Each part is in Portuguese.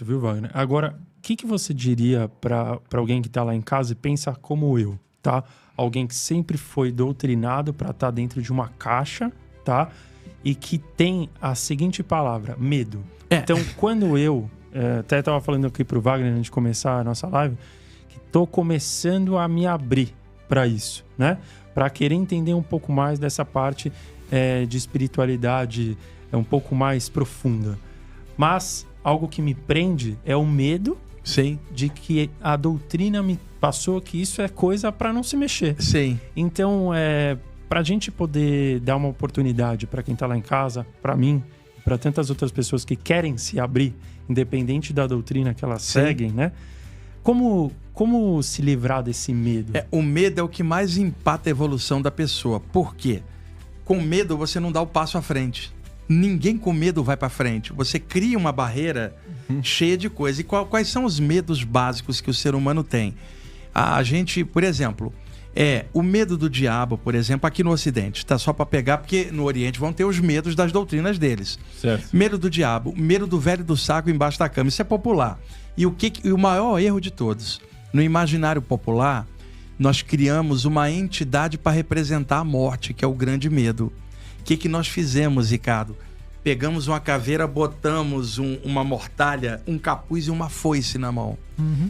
Viu, Wagner? Agora, o que você diria para alguém que está lá em casa e pensa como eu, tá? Alguém que sempre foi doutrinado para estar dentro de uma caixa, tá? E que tem a seguinte palavra, medo. Então, quando eu... até estava falando aqui pro Wagner antes de começar a nossa live, que tô começando a me abrir para isso, né? Para querer entender um pouco mais dessa parte de espiritualidade um pouco mais profunda. Mas algo que me prende é o medo. Sim. De que a doutrina me passou que isso é coisa para não se mexer. Sim. Então, para a gente poder dar uma oportunidade para quem está lá em casa, para mim, para tantas outras pessoas que querem se abrir, independente da doutrina que elas seguem, né? Como se livrar desse medo? O medo é o que mais empata a evolução da pessoa. Por quê? Com medo você não dá o passo à frente. Ninguém com medo vai para frente. Você cria uma barreira cheia de coisas. E quais são os medos básicos que o ser humano tem? A gente, por exemplo, o medo do diabo, por exemplo, aqui no Ocidente. Tá só para pegar, porque no Oriente vão ter os medos das doutrinas deles. Certo. Medo do diabo, medo do velho do saco embaixo da cama. Isso é popular. E o maior erro de todos, no imaginário popular, nós criamos uma entidade para representar a morte, que é o grande medo. O que nós fizemos, Ricardo? Pegamos uma caveira, botamos uma mortalha, um capuz e uma foice na mão.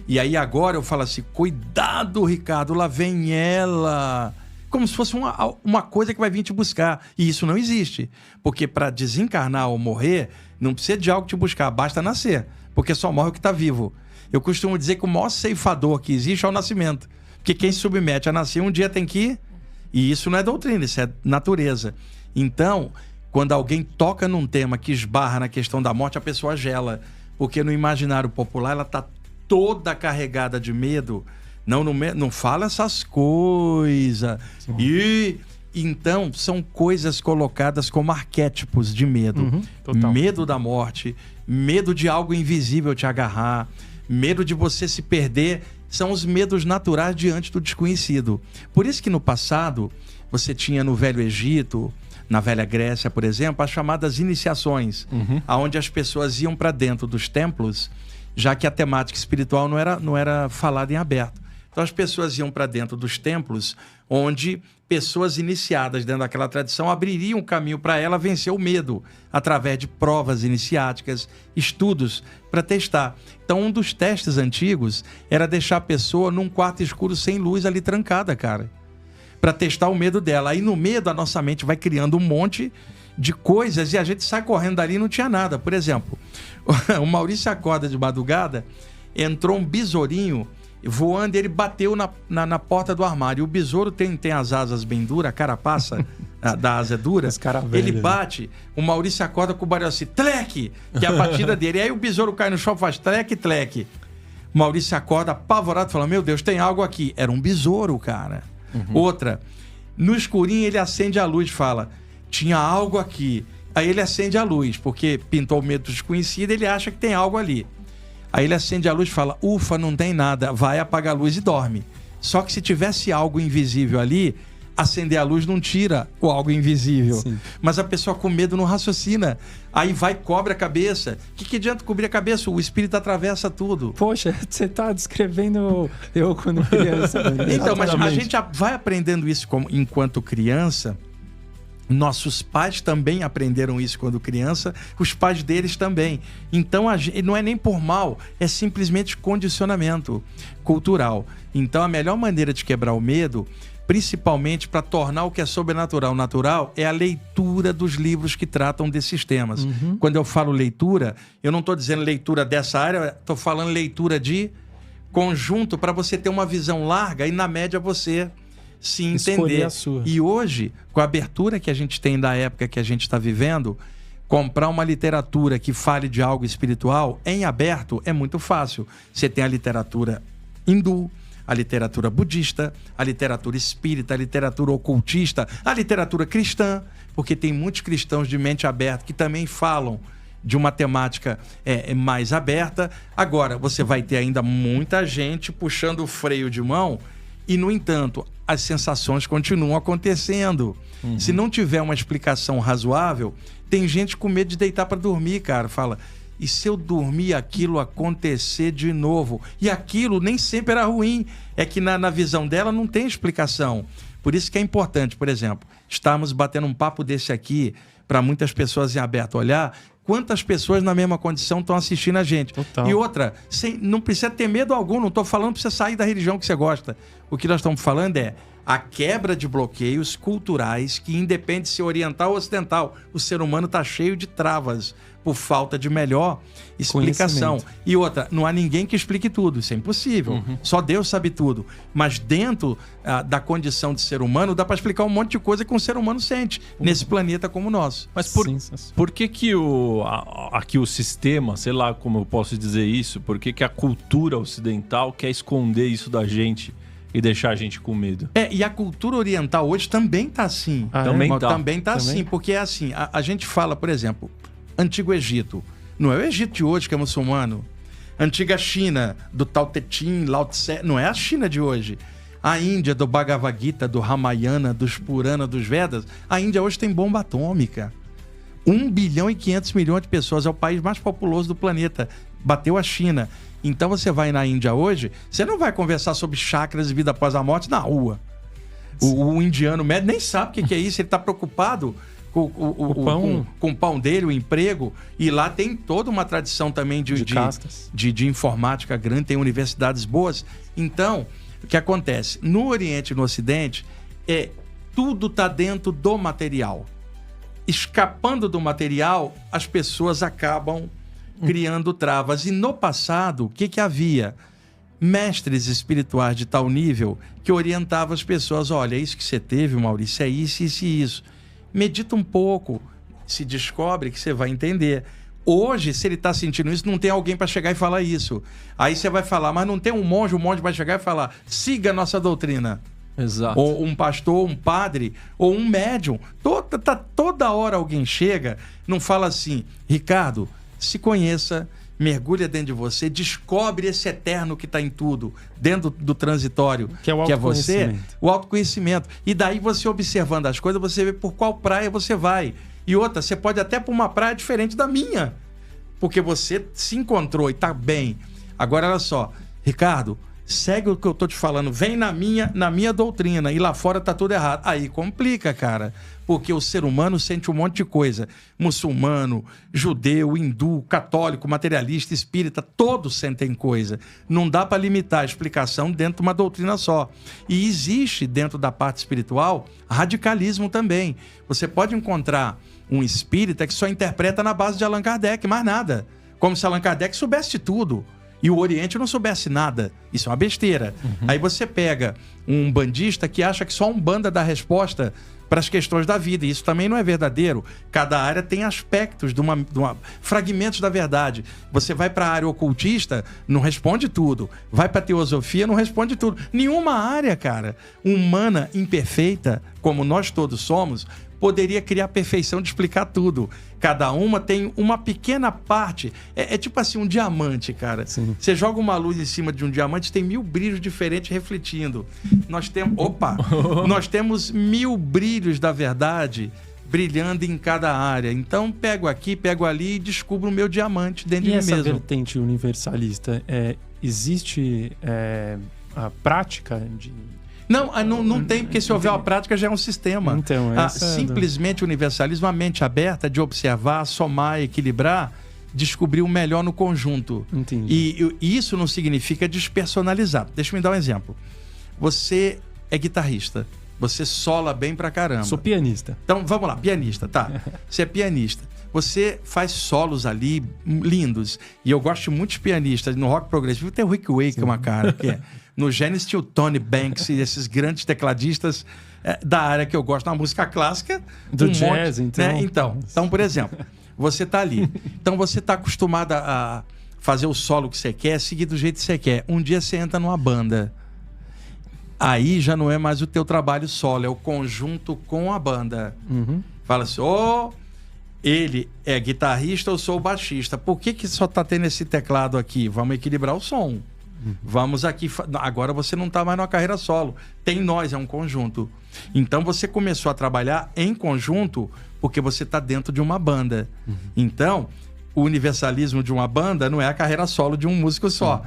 E aí agora eu falo assim, cuidado, Ricardo, lá vem ela. Como se fosse uma coisa que vai vir te buscar. E isso não existe. Porque para desencarnar ou morrer, não precisa de algo te buscar, basta nascer. Porque só morre o que está vivo. Eu costumo dizer que o maior ceifador que existe é o nascimento. Porque quem se submete a nascer um dia tem que ir. E isso não é doutrina, isso é natureza. Então, quando alguém toca num tema que esbarra na questão da morte, a pessoa gela. Porque no imaginário popular ela está toda carregada de medo. Não fala essas coisas. E então são coisas colocadas como arquétipos de medo. Medo da morte, medo de algo invisível te agarrar, medo de você se perder. São os medos naturais diante do desconhecido. Por isso que no passado você tinha no Velho Egito, na Velha Grécia, por exemplo, as chamadas iniciações, onde as pessoas iam para dentro dos templos, já que a temática espiritual não era falada em aberto. Então as pessoas iam para dentro dos templos, onde pessoas iniciadas dentro daquela tradição abririam o caminho para ela vencer o medo, através de provas iniciáticas, estudos para testar. Então um dos testes antigos era deixar a pessoa num quarto escuro sem luz ali trancada, cara, para testar o medo dela. Aí no medo a nossa mente vai criando um monte de coisas e a gente sai correndo dali e não tinha nada. Por exemplo, o Maurício acorda de madrugada, entrou um besourinho voando e ele bateu na porta do armário. O besouro tem as asas bem duras, a carapaça da asa é dura. Ele bate, o Maurício acorda com o barulho assim, tleque, que é a batida dele. E aí o besouro cai no chão e faz tleque, tleque. O Maurício acorda apavorado, fala, meu Deus, tem algo aqui. Era um besouro, cara. Outra, no escurinho ele acende a luz e fala, tinha algo aqui. Aí ele acende a luz, porque pintou o medo desconhecido, ele acha que tem algo ali. Aí ele acende a luz e fala, ufa, não tem nada, vai apagar a luz e dorme. Só que se tivesse algo invisível ali, acender a luz não tira o algo invisível. Sim. Mas a pessoa com medo não raciocina. Aí vai, cobre a cabeça. O que adianta cobrir a cabeça? O espírito atravessa tudo. Poxa, você tá descrevendo eu quando criança. Então, mas a gente vai aprendendo isso enquanto criança. Nossos pais também aprenderam isso quando criança, os pais deles também. Então não é nem por mal, é simplesmente condicionamento cultural. Então a melhor maneira de quebrar o medo, principalmente para tornar o que é sobrenatural natural, é a leitura dos livros que tratam desses temas. Quando eu falo leitura, eu não estou dizendo leitura dessa área, estou falando leitura de conjunto para você ter uma visão larga e na média você se entender. E hoje, com a abertura que a gente tem da época que a gente está vivendo, comprar uma literatura que fale de algo espiritual em aberto é muito fácil. Você tem a literatura hindu, a literatura budista, a literatura espírita, a literatura ocultista, a literatura cristã, porque tem muitos cristãos de mente aberta que também falam de uma temática mais aberta. Agora, você vai ter ainda muita gente puxando o freio de mão e, no entanto, as sensações continuam acontecendo. Se não tiver uma explicação razoável, tem gente com medo de deitar para dormir, cara. Fala, E se eu dormir, aquilo acontecer de novo? E aquilo nem sempre era ruim. É que na visão dela não tem explicação. Por isso que é importante, por exemplo, estarmos batendo um papo desse aqui para muitas pessoas em aberto olhar. Quantas pessoas na mesma condição estão assistindo a gente? Total. E outra, não precisa ter medo algum. Não estou falando para você sair da religião que você gosta. O que nós estamos falando é a quebra de bloqueios culturais que, independe de ser oriental ou ocidental, o ser humano está cheio de travas por falta de melhor explicação. E outra, não há ninguém que explique tudo, isso é impossível. Só Deus sabe tudo. Mas dentro da condição de ser humano, dá para explicar um monte de coisa que um ser humano sente nesse planeta como o nosso. Mas por que aqui o sistema, sei lá como eu posso dizer isso, por que a cultura ocidental quer esconder isso da gente e deixar a gente com medo? E a cultura oriental hoje também tá assim. Também tá assim, porque é assim, a gente fala, por exemplo, Antigo Egito. Não é o Egito de hoje que é muçulmano. Antiga China, do Tao Te Ching, Lao Tse, não é a China de hoje. A Índia, do Bhagavad Gita, do Ramayana, dos Purana, dos Vedas. A Índia hoje tem bomba atômica. 1 bilhão e 500 milhões de pessoas. É o país mais populoso do planeta. Bateu a China. Então você vai na Índia hoje, você não vai conversar sobre chakras e vida após a morte na rua. O indiano médio nem sabe o que é isso. Ele está preocupado com o pão dele, o emprego. E lá tem toda uma tradição também de informática grande, tem universidades boas. Então, o que acontece? No Oriente e no Ocidente, tudo está dentro do material. Escapando do material, as pessoas acabam criando travas. E no passado, o que havia? Mestres espirituais de tal nível que orientavam as pessoas. Olha, isso que você teve, Maurício, é isso, isso e isso. Medita um pouco, se descobre que você vai entender. Hoje, se ele está sentindo isso, não tem alguém para chegar e falar isso. Aí você vai falar, mas não tem um monge vai chegar e falar, siga a nossa doutrina. Exato. Ou um pastor, um padre, ou um médium. Toda hora alguém chega, não fala assim, Ricardo, se conheça, mergulha dentro de você, descobre esse eterno que está em tudo, dentro do transitório, que é você, o autoconhecimento. E daí você observando as coisas, você vê por qual praia você vai. E outra, você pode até para uma praia diferente da minha, porque você se encontrou e está bem. Agora, olha só, Ricardo, segue o que eu tô te falando, vem na minha doutrina, e lá fora tá tudo errado. Aí complica, cara, porque o ser humano sente um monte de coisa. Muçulmano, judeu, hindu, católico, materialista, espírita, todos sentem coisa. Não dá para limitar a explicação dentro de uma doutrina só. E existe dentro da parte espiritual radicalismo também. Você pode encontrar um espírita que só interpreta na base de Allan Kardec, mais nada. Como se Allan Kardec soubesse tudo. E o Oriente não soubesse nada. Isso é uma besteira. Aí você pega um bandista que acha que só a Umbanda dá resposta para as questões da vida. E isso também não é verdadeiro. Cada área tem aspectos fragmentos da verdade. Você vai para a área ocultista, não responde tudo. Vai para a teosofia, não responde tudo. Nenhuma área, cara, humana, imperfeita, como nós todos somos, poderia criar a perfeição de explicar tudo. Cada uma tem uma pequena parte. É tipo assim, um diamante, cara. Sim. Você joga uma luz em cima de um diamante, tem 1000 brilhos diferentes refletindo. Nós temos 1000 brilhos da verdade brilhando em cada área. Então, pego aqui, pego ali e descubro o meu diamante dentro de mim mesmo. E essa vertente universalista, existe a prática de... Não tem, porque se houver uma prática já é um sistema. Então, simplesmente o universalismo, a mente aberta de observar, somar, equilibrar, descobrir o melhor no conjunto. Entendi. E isso não significa despersonalizar. Deixa eu me dar um exemplo. Você é guitarrista, você sola bem pra caramba. Sou pianista. Então, vamos lá, pianista, tá. Você é pianista. Você faz solos ali lindos. E eu gosto muito de pianistas. No rock progressivo tem o Rick Wakeman, cara, que é... No Genesis tinha o Tony Banks e esses grandes tecladistas da área que eu gosto. Na música clássica... Do jazz, então. Né? Então, por exemplo, você tá ali. Então, você tá acostumado a fazer o solo que você quer, seguir do jeito que você quer. Um dia você entra numa banda. Aí já não é mais o teu trabalho solo, é o conjunto com a banda. Fala assim, ele é guitarrista, eu sou o baixista. Por que só tá tendo esse teclado aqui? Vamos equilibrar o som. Vamos aqui... Agora você não está mais numa carreira solo. Tem nós, é um conjunto. Então você começou a trabalhar em conjunto porque você está dentro de uma banda. Então, o universalismo de uma banda não é a carreira solo de um músico só.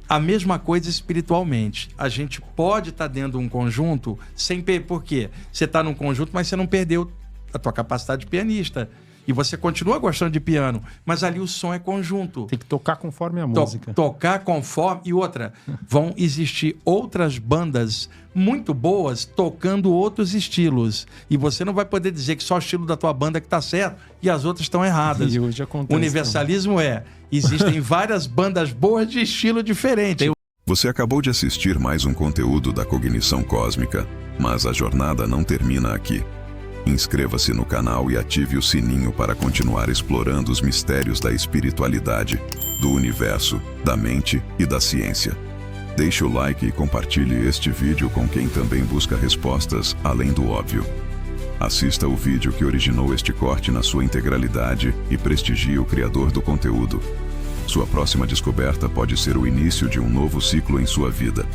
A mesma coisa espiritualmente. A gente pode estar dentro de um conjunto sem... Por quê? Você está num conjunto, mas você não perdeu a tua capacidade de pianista. E você continua gostando de piano, mas ali o som é conjunto. Tem que tocar conforme a música. Tocar conforme... E outra, vão existir outras bandas muito boas tocando outros estilos. E você não vai poder dizer que só o estilo da tua banda que está certo e as outras estão erradas. E hoje acontece. O universalismo existem várias bandas boas de estilo diferente. Você acabou de assistir mais um conteúdo da Cognição Cósmica, mas a jornada não termina aqui. Inscreva-se no canal e ative o sininho para continuar explorando os mistérios da espiritualidade, do universo, da mente e da ciência. Deixe o like e compartilhe este vídeo com quem também busca respostas além do óbvio. Assista o vídeo que originou este corte na sua integralidade e prestigie o criador do conteúdo. Sua próxima descoberta pode ser o início de um novo ciclo em sua vida.